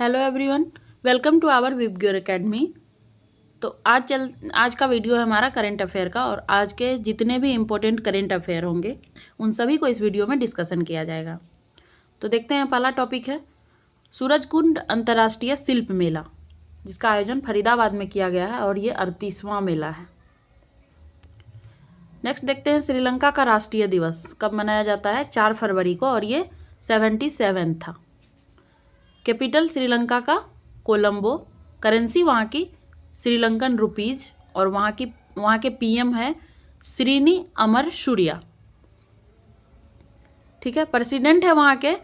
Hello everyone, welcome to our VIBGYOR academy. तो आज का वीडियो है हमारा करंट अफेयर का, और आज के जितने भी इम्पोर्टेंट करंट अफेयर होंगे उन सभी को इस वीडियो में डिस्कशन किया जाएगा। तो देखते हैं, पहला टॉपिक है सूरजकुंड अंतर्राष्ट्रीय शिल्प मेला, जिसका आयोजन फरीदाबाद में किया गया है और ये 38वां मेला है। नेक्स्ट देखते हैं श्रीलंका का राष्ट्रीय दिवस कब मनाया जाता है, 4 फरवरी को, और ये 77 था। कैपिटल श्रीलंका का कोलंबो, करेंसी वहाँ की श्रीलंकन रुपीज़, और वहाँ के पीएम है श्रीनी अमर सूर्या। ठीक है, प्रेसिडेंट है वहाँ के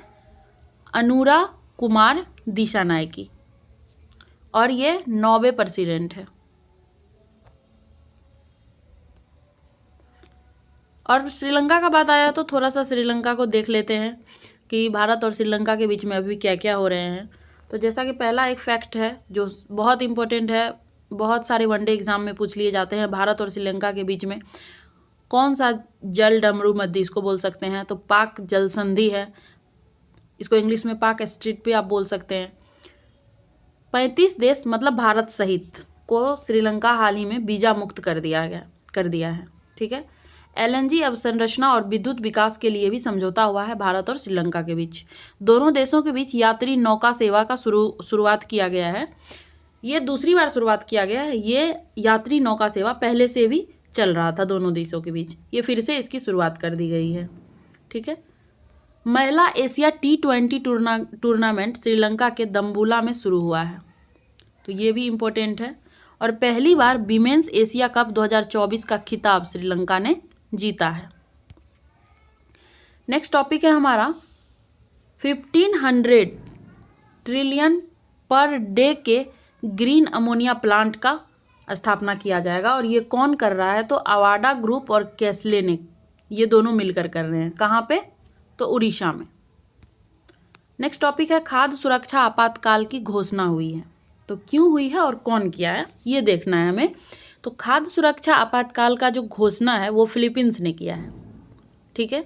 अनुरा कुमार दिशानायकी, और ये 9वें प्रेसिडेंट है। और श्रीलंका का बात आया तो थोड़ा सा श्रीलंका को देख लेते हैं कि भारत और श्रीलंका के बीच में अभी क्या क्या हो रहे हैं। तो जैसा कि पहला एक फैक्ट है जो बहुत इम्पोर्टेंट है, बहुत सारे वनडे एग्जाम में पूछ लिए जाते हैं, भारत और श्रीलंका के बीच में कौन सा जल डमरू मध्य इसको बोल सकते हैं, तो पाक जल संधि है। इसको इंग्लिश में पाक स्ट्रीट पे आप बोल सकते हैं। 35 देश मतलब भारत सहित को श्रीलंका हाल ही में वीजा मुक्त कर दिया है। ठीक है, एलएनजी अवसंरचना और विद्युत विकास के लिए भी समझौता हुआ है भारत और श्रीलंका के बीच। दोनों देशों के बीच यात्री नौका सेवा का शुरुआत किया गया है। ये दूसरी बार शुरुआत किया गया है। ये यात्री नौका सेवा पहले से भी चल रहा था दोनों देशों के बीच, ये फिर से इसकी शुरुआत कर दी गई है। ठीक है, महिला एशिया T20 टूर्नामेंट श्रीलंका के दम्बुला में शुरू हुआ है, तो ये भी इम्पोर्टेंट है। और पहली बार विमेंस एशिया कप 2024 का खिताब श्रीलंका ने जीता है। नेक्स्ट टॉपिक है हमारा 1500 ट्रिलियन पर डे के ग्रीन अमोनिया प्लांट का स्थापना किया जाएगा, और ये कौन कर रहा है, तो अवाडा ग्रुप और कैसले ने ये दोनों मिलकर कर रहे हैं। कहाँ पे, तो उड़ीसा में। नेक्स्ट टॉपिक है खाद्य सुरक्षा आपातकाल की घोषणा हुई है, तो क्यों हुई है और कौन किया है ये देखना है हमें। तो खाद्य सुरक्षा आपातकाल का जो घोषणा है वो फिलीपींस ने किया है। ठीक है,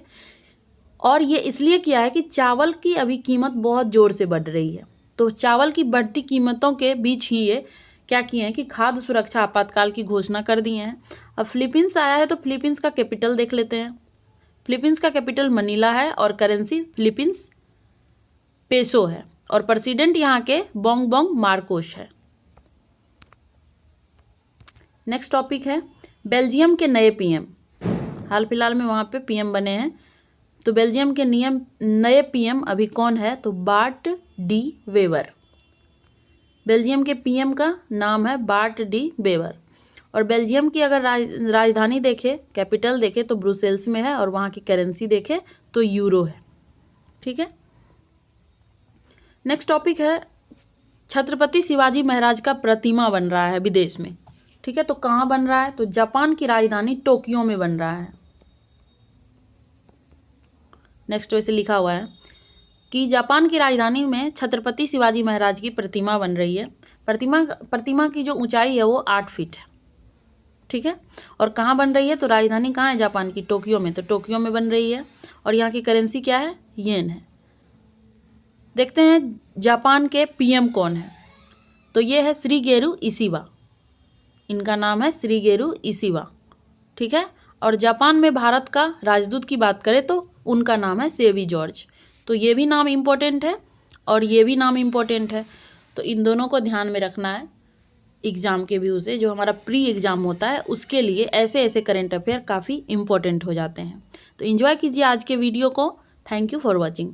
और ये इसलिए किया है कि चावल की अभी कीमत बहुत ज़ोर से बढ़ रही है, तो चावल की बढ़ती कीमतों के बीच ही ये क्या किए हैं कि खाद्य सुरक्षा आपातकाल की घोषणा कर दिए हैं। अब फिलीपींस आया है तो फिलीपींस का कैपिटल देख लेते हैं। फिलीपींस का कैपिटल मनीला है और करेंसी फिलीपींस पेसो है, और प्रेसिडेंट यहाँ के बोंगबोंग मार्कोस है। नेक्स्ट टॉपिक है बेल्जियम के नए पीएम, हाल फिलहाल में वहाँ पे पीएम बने हैं। तो बेल्जियम के नए पीएम अभी कौन है, तो बार्ट डी वेवर। बेल्जियम के पीएम का नाम है बार्ट डी वेवर, और बेल्जियम की अगर राजधानी देखे, कैपिटल देखे तो ब्रुसेल्स में है, और वहाँ की करेंसी देखे तो यूरो है। ठीक है, नेक्स्ट टॉपिक है छत्रपति शिवाजी महाराज का प्रतिमा बन रहा है विदेश में। ठीक है, तो कहाँ बन रहा है, तो जापान की राजधानी टोक्यो में बन रहा है। नेक्स्ट वैसे लिखा हुआ है कि जापान की राजधानी में छत्रपति शिवाजी महाराज की प्रतिमा बन रही है। प्रतिमा की जो ऊंचाई है वो 8 फीट है। ठीक है, और कहाँ बन रही है, तो राजधानी कहाँ है जापान की, टोक्यो में, तो टोक्यो में बन रही है, और यहाँ की करेंसी क्या है, येन है। देखते हैं जापान के पीएम कौन है, तो ये है शिगेरू इशिबा, इनका नाम है शिगेरू इशिबा। ठीक है, और जापान में भारत का राजदूत की बात करें तो उनका नाम है सेवी जॉर्ज। तो ये भी नाम इम्पोर्टेंट है और ये भी नाम इम्पोर्टेंट है, तो इन दोनों को ध्यान में रखना है एग्ज़ाम के व्यू से। जो हमारा प्री एग्ज़ाम होता है उसके लिए ऐसे करेंट अफेयर काफ़ी इम्पोर्टेंट हो जाते हैं। तो एंजॉय कीजिए आज के वीडियो को। Thank you for watching.